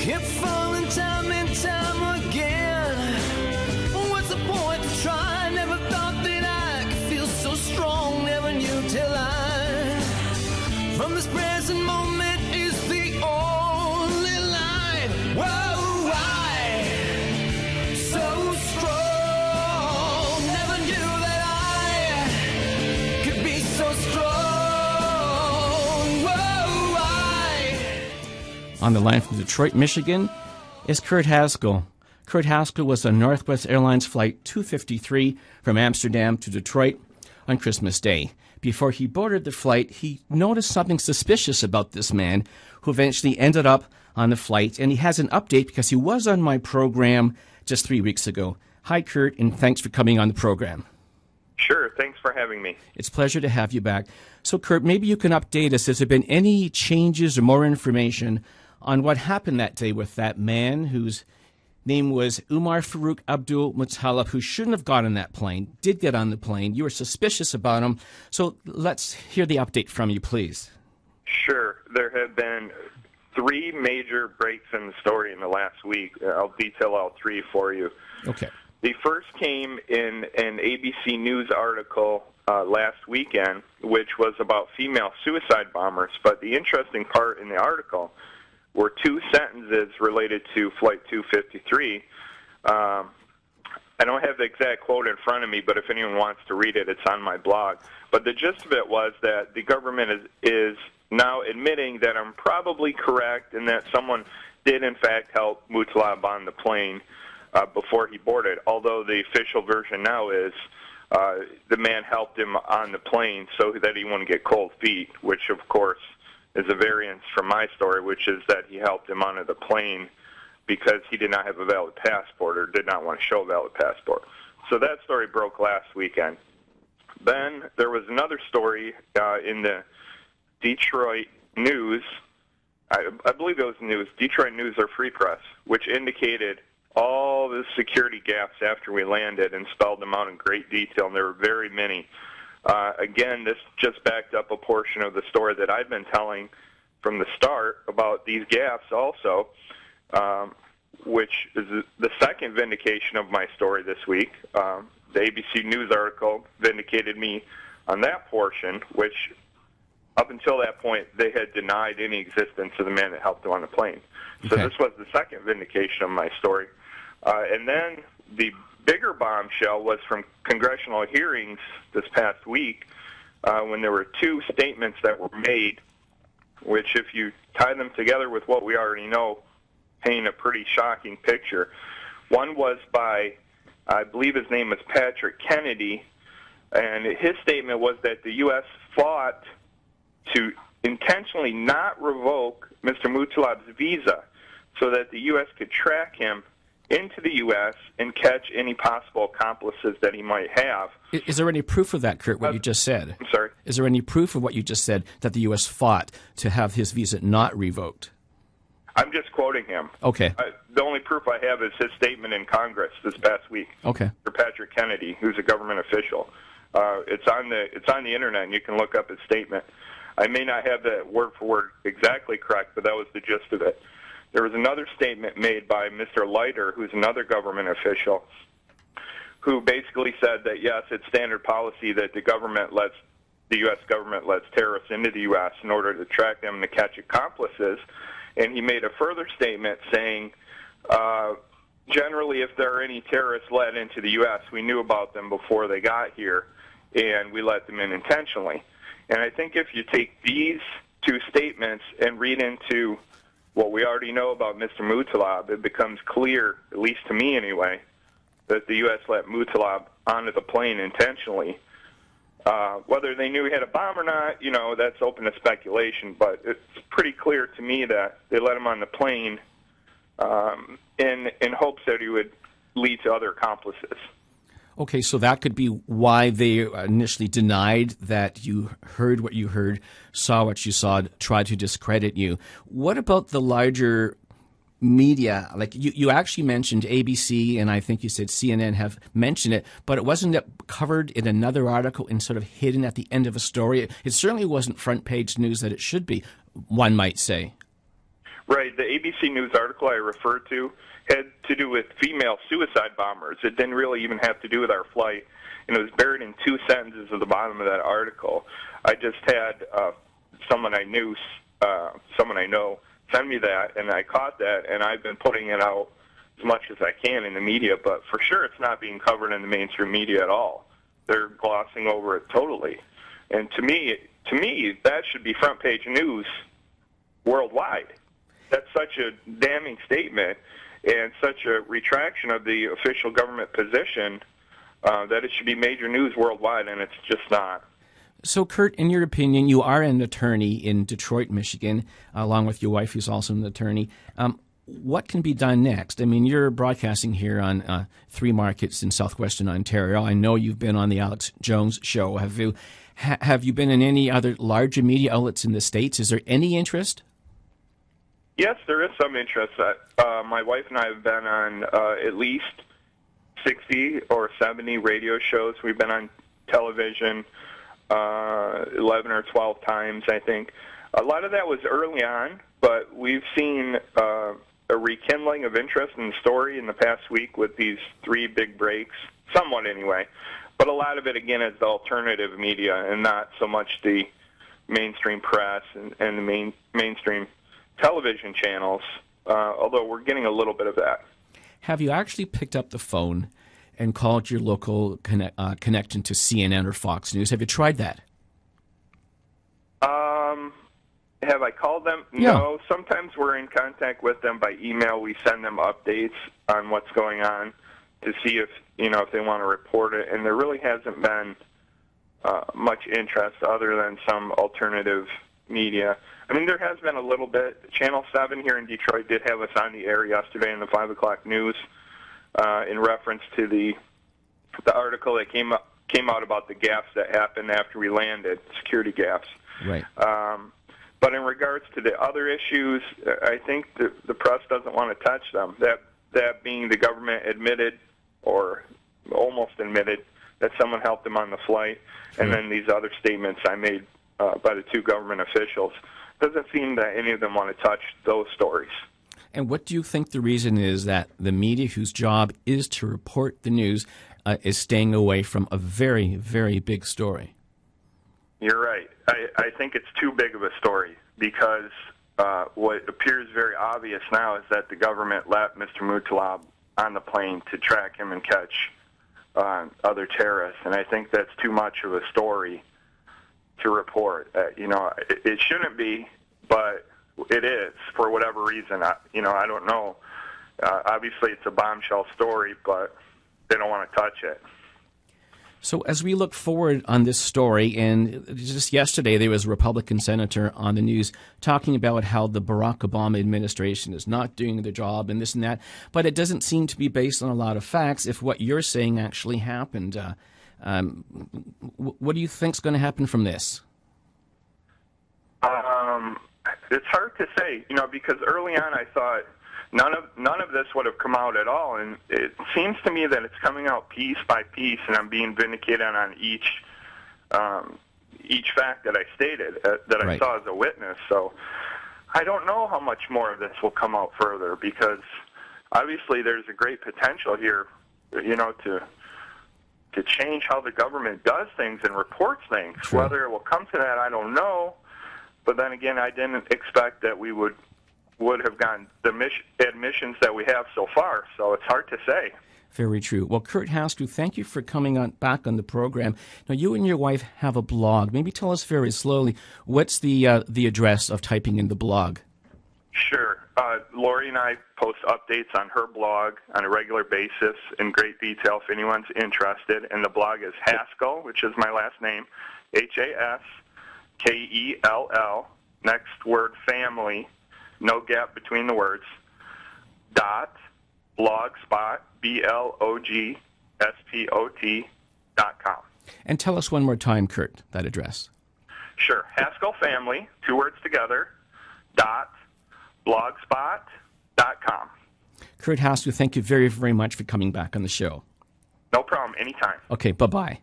Kept falling time and time again. What's the point to try? Never thought that I could feel so strong. Never knew till I, from this present moment is the only line. Whoa, I, so strong. Never knew that I could be so strong. Whoa, I. On the line from Detroit, Michigan, is Kurt Haskell. Kurt Haskell was on Northwest Airlines Flight 253 from Amsterdam to Detroit on Christmas Day. Before he boarded the flight, he noticed something suspicious about this man, who eventually ended up on the flight, and he has an update because he was on my program just 3 weeks ago. Hi, Kurt, and thanks for coming on the program. Sure, thanks for having me. It's a pleasure to have you back. So, Kurt, maybe you can update us. Has there been any changes or more information on what happened that day with that man whose name was Umar Farouk Abdul Muttalib, who shouldn't have got on that plane, did get on the plane. You were suspicious about him. So let's hear the update from you, please. Sure. There have been three major breaks in the story in the last week. I'll detail all three for you. Okay. The first came in an ABC News article last weekend, which was about female suicide bombers. But the interesting part in the article were two sentences related to Flight 253. I don't have the exact quote in front of me, but if anyone wants to read it, it's on my blog. But the gist of it was that the government is now admitting that I'm probably correct and that someone did, in fact, help Muttalib on the plane before he boarded, although the official version now is the man helped him on the plane so that he wouldn't get cold feet, which, of course, is a variance from my story, which is that he helped him onto the plane because he did not have a valid passport or did not want to show a valid passport. So that story broke last weekend. Then there was another story in the Detroit News. I believe it was news, Detroit News or Free Press, which indicated all the security gaps after we landed and spelled them out in great detail, and there were very many. Again, this just backed up a portion of the story that I've been telling from the start about these gaps also, which is the second vindication of my story this week. The ABC News article vindicated me on that portion, which up until that point they had denied any existence of the man that helped him on the plane. So This was the second vindication of my story. And then the bigger bombshell was from congressional hearings this past week when there were two statements that were made, which if you tie them together with what we already know, paint a pretty shocking picture. One was by, I believe his name was Patrick Kennedy, and his statement was that the U.S. fought to intentionally not revoke Mr. Muttalib's visa so that the U.S. could track him into the U.S. and catch any possible accomplices that he might have. Is there any proof of that, Kurt, what you just said? I'm sorry? Is there any proof of what you just said, that the U.S. fought to have his visa not revoked? I'm just quoting him. Okay. The only proof I have is his statement in Congress this past week. Okay. For Patrick Kennedy, who's a government official. It's on the internet, and you can look up his statement. I may not have that word for word exactly correct, but that was the gist of it. There was another statement made by Mr. Leiter, who's another government official, who basically said that, yes, it's standard policy that the U.S. government lets terrorists into the U.S. in order to track them and to catch accomplices. And he made a further statement saying, generally, if there are any terrorists led into the U.S., we knew about them before they got here, and we let them in intentionally. And I think if you take these two statements and read into what we already know about Mr. Muttalib, it becomes clear, at least to me anyway, that the U.S. let Muttalib onto the plane intentionally. Whether they knew he had a bomb or not, that's open to speculation, but it's pretty clear to me that they let him on the plane in hopes that he would lead to other accomplices. Okay, so that could be why they initially denied that you heard what you heard, saw what you saw, tried to discredit you. What about the larger media? Like you actually mentioned ABC, and I think you said CNN have mentioned it, but it wasn't covered in another article and sort of hidden at the end of a story. It certainly wasn't front page news that it should be, one might say. Right. The ABC News article I referred to had to do with female suicide bombers. It didn't really even have to do with our flight, and it was buried in 2 sentences at the bottom of that article. I just had someone I know, send me that, and I caught that, and I've been putting it out as much as I can in the media, but for sure it's not being covered in the mainstream media at all. They're glossing over it totally. And to me, that should be front page news worldwide. That's such a damning statement and such a retraction of the official government position that it should be major news worldwide, and it's just not. So, Kurt, in your opinion, you are an attorney in Detroit, Michigan, along with your wife, who's also an attorney. What can be done next? I mean, you're broadcasting here on 3 markets in southwestern Ontario. I know you've been on the Alex Jones show. Have you been in any other larger media outlets in the States? Is there any interest? Yes, there is some interest. My wife and I have been on at least 60 or 70 radio shows. We've been on television 11 or 12 times, I think. A lot of that was early on, but we've seen a rekindling of interest in the story in the past week with these 3 big breaks, somewhat anyway. But a lot of it, again, is the alternative media and not so much the mainstream press and the mainstream television channels, although we're getting a little bit of that. Have you actually picked up the phone and called your local connection to CNN or Fox News? Have you tried that? Have I called them? Yeah. No. Sometimes we're in contact with them by email. We send them updates on what's going on to see if they want to report it. And there really hasn't been much interest other than some alternative media. I mean, there has been a little bit. Channel 7 here in Detroit did have us on the air yesterday in the 5 o'clock news in reference to the article that came out about the gaps that happened after we landed, security gaps. Right. But in regards to the other issues, I think the press doesn't want to touch them. That being the government admitted or almost admitted that someone helped them on the flight, and then these other statements I made by the 2 government officials. Doesn't seem that any of them want to touch those stories. And what do you think the reason is that the media, whose job is to report the news, is staying away from a very, very big story? You're right. I think it's too big of a story because what appears very obvious now is that the government let Mr. Muttalab on the plane to track him and catch other terrorists, and I think that's too much of a story to report. It shouldn't be, but it is for whatever reason. I don't know. Obviously, it's a bombshell story, but they don't want to touch it. So as we look forward on this story, and just yesterday there was a Republican senator on the news talking about how the Barack Obama administration is not doing their job and this and that, but it doesn't seem to be based on a lot of facts if what you're saying actually happened. What do you think is going to happen from this? It's hard to say, because early on I thought none of this would have come out at all, and it seems to me that it's coming out piece by piece, and I'm being vindicated on each fact that I stated that I saw as a witness. So I don't know how much more of this will come out further, because obviously there's a great potential here, to change how the government does things and reports things. True. Whether it will come to that, I don't know. But then again, I didn't expect that we would have gotten the admissions that we have so far. So it's hard to say. Very true. Well, Kurt Haskell, thank you for coming back on the program. Now, you and your wife have a blog. Maybe tell us very slowly, what's the address of typing in the blog? Sure. Lori and I post updates on her blog on a regular basis in great detail if anyone's interested. And the blog is Haskell, which is my last name, Haskell, next word family, no gap between the words, .blogspot, blogspot.com. And tell us one more time, Kurt, that address. Sure. Haskell family, 2 words together, .blogspot.com. Kurt Haskell, thank you very, very much for coming back on the show. No problem. Anytime. Okay, bye-bye.